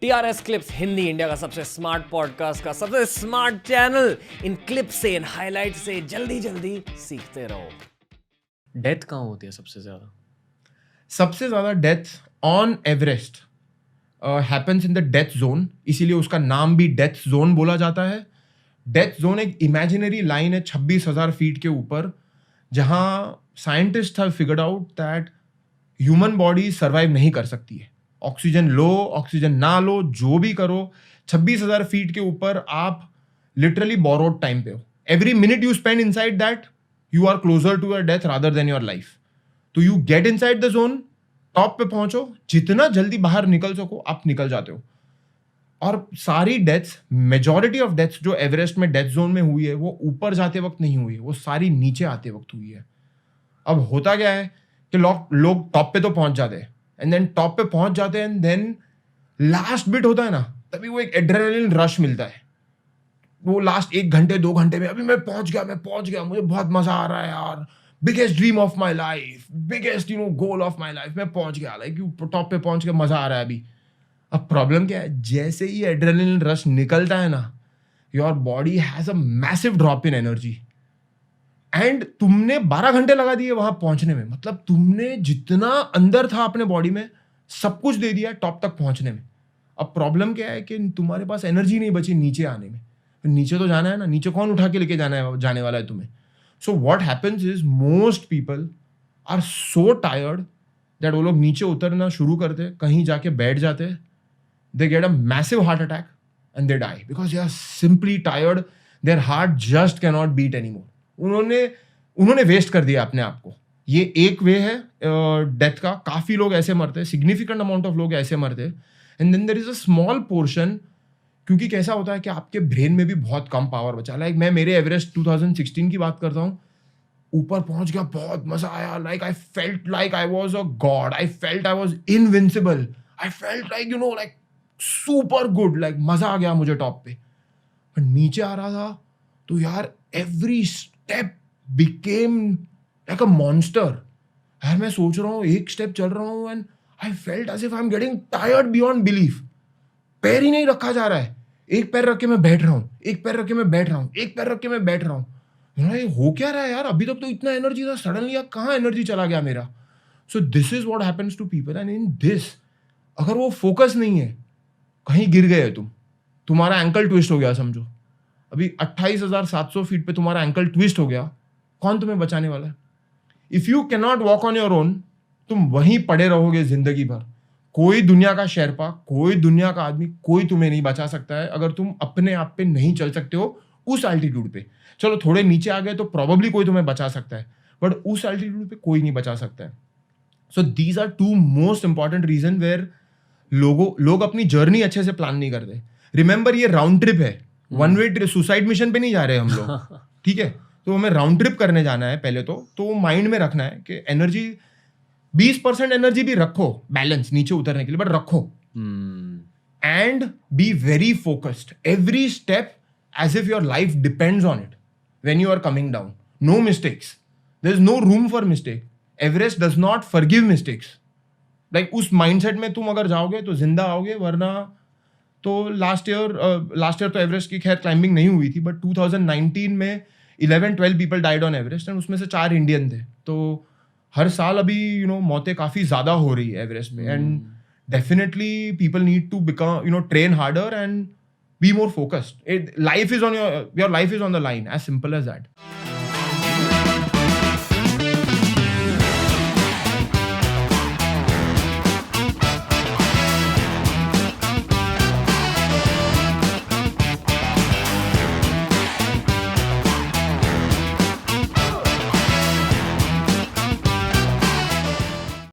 TRS clips Hindi India का सबसे smart podcast का सबसे स्मार्ट चैनल। इन क्लिप से, इन हाइलाइट से जल्दी जल्दी सीखते रहो। डेथ कहाँ होती है सबसे ज्यादा? Death on Everest happens in the death zone, इसीलिए उसका नाम भी डेथ जोन बोला जाता है। डेथ जोन एक इमेजिनरी लाइन है 26,000 फीट के ऊपर, जहां scientist have figured out that human body survive नहीं कर सकती है। ऑक्सीजन लो, ऑक्सीजन ना लो, जो भी करो, 26,000 फीट के ऊपर आप लिटरली बोरोड टाइम पे हो। Every minute you spend inside that, you are closer to your death rather than your life. तो you get inside the zone, top पे पहुंचो, जितना जल्दी बाहर निकल सको आप निकल जाते हो। और सारी डेथ्स, मेजॉरिटी ऑफ डेथ्स जो एवरेस्ट में डेथ जोन में हुई है, वो ऊपर जाते वक्त नहीं हुई है, वो सारी नीचे आते वक्त हुई है। अब होता क्या है कि लोग टॉप पे तो पहुंच जाते हैं, एंड देन टॉप पे पहुंच जाते हैं, एंड देन लास्ट बिट होता है ना, तभी वो एक एड्रेनलिन रश मिलता है। वो लास्ट 1 घंटे 2 घंटे में अभी मैं पहुंच गया, मुझे बहुत मजा आ रहा है यार, biggest dream of my life, biggest goal of my life, मैं पहुंच गया, लाइक टॉप पे पहुंच के मजा आ रहा है अभी। अब प्रॉब्लम क्या है, जैसे ही एड्रेनलिन रश निकलता है ना, your body has a massive drop in energy, and तुमने 12 घंटे लगा दिए वहां पहुंचने में। मतलब तुमने जितना अंदर था अपने बॉडी में सब कुछ दे दिया टॉप तक पहुंचने में। अब प्रॉब्लम क्या है कि तुम्हारे पास एनर्जी नहीं बची नीचे आने में। नीचे तो जाना है ना, नीचे कौन उठा के लेके जाने वाला है तुम्हें। So what happens is most people are so tired that वो लोग नीचे उतरना शुरू करते, कहीं जाके बैठ जाते, they get a massive heart attack and they die because they are simply tired, their heart just can not beat any more. उन्होंने वेस्ट कर दिया अपने आप को। ये एक वे है डेथ का। काफी लोग ऐसे मरते हैं, सिग्निफिकेंट अमाउंट ऑफ लोग ऐसे मरते हैं, and then there is a small portion, क्योंकि कैसा होता है कि आपके ब्रेन में भी बहुत कम पावर बचा। लाइक मैं मेरे एवरेस्ट 2016 की बात करता हूँ, ऊपर पहुंच गया, बहुत मजा आया, like I felt like I was a God, I felt I was invincible, I felt like like super good, like मजा आ गया मुझे टॉप पे। पर नीचे आ रहा था तो यार एवरी स्टेप बिकेम लाइक अ मॉन्स्टर। यार मैं सोच रहा हूँ, एक स्टेप चल रहा हूँ and I felt as if I am getting tired beyond belief. पैर ही नहीं रखा जा रहा है, एक पैर रख के मैं बैठ रहा हूँ, एक पैर रख के मैं बैठ रहा हूँ, एक पैर रख के मैं बैठ रहा हूँ। ये हो क्या रहा है यार, अभी तक तो इतना एनर्जी था, सडनली अब कहाँ एनर्जी चला गया मेरा। So this is what happens to people, and in this अगर वो फोकस नहीं है, कहीं गिर गए तुम्हारा एंकल ट्विस्ट हो गया समझो, अभी 28,700 फीट पे तुम्हारा एंकल ट्विस्ट हो गया, कौन तुम्हें बचाने वाला है? If you can not walk on your own, तुम वहीं पड़े रहोगे जिंदगी भर। कोई दुनिया का शेरपा, कोई दुनिया का आदमी, कोई तुम्हें नहीं बचा सकता है अगर तुम अपने आप पे नहीं चल सकते हो उस एल्टीट्यूड पे। चलो थोड़े नीचे आ गए तो प्रोबेबली कोई तुम्हें बचा सकता है, बट उस एल्टीट्यूड पे कोई नहीं बचा सकता है। So these are 2 most important reason where लोग अपनी जर्नी अच्छे से प्लान नहीं करते। रिमेंबर, ये राउंड ट्रिप है, वन वे सुसाइड मिशन पे नहीं जा रहे हम लोग, ठीक है? तो हमें राउंड ट्रिप करने जाना है पहले तो माइंड में रखना है कि एनर्जी 20% एनर्जी भी रखो बैलेंस नीचे उतरने के लिए, बट रखो and be very focused every step as if your life depends on it. When you are coming down, no mistakes, there is no room for mistake. Everest does not forgive mistakes. Like उस mindset में तुम अगर जाओगे तो जिंदा आओगे, वरना तो लास्ट ईयर तो एवरेस्ट की खैर क्लाइंबिंग नहीं हुई थी, बट 2019 में 11-12 people died on Everest, and उसमें से 4 इंडियन थे। तो हर साल अभी मौतें काफी ज्यादा हो रही है एवरेस्ट में, and definitely people need to become train harder and be more focused. Life is on your life is on the line, as simple as that.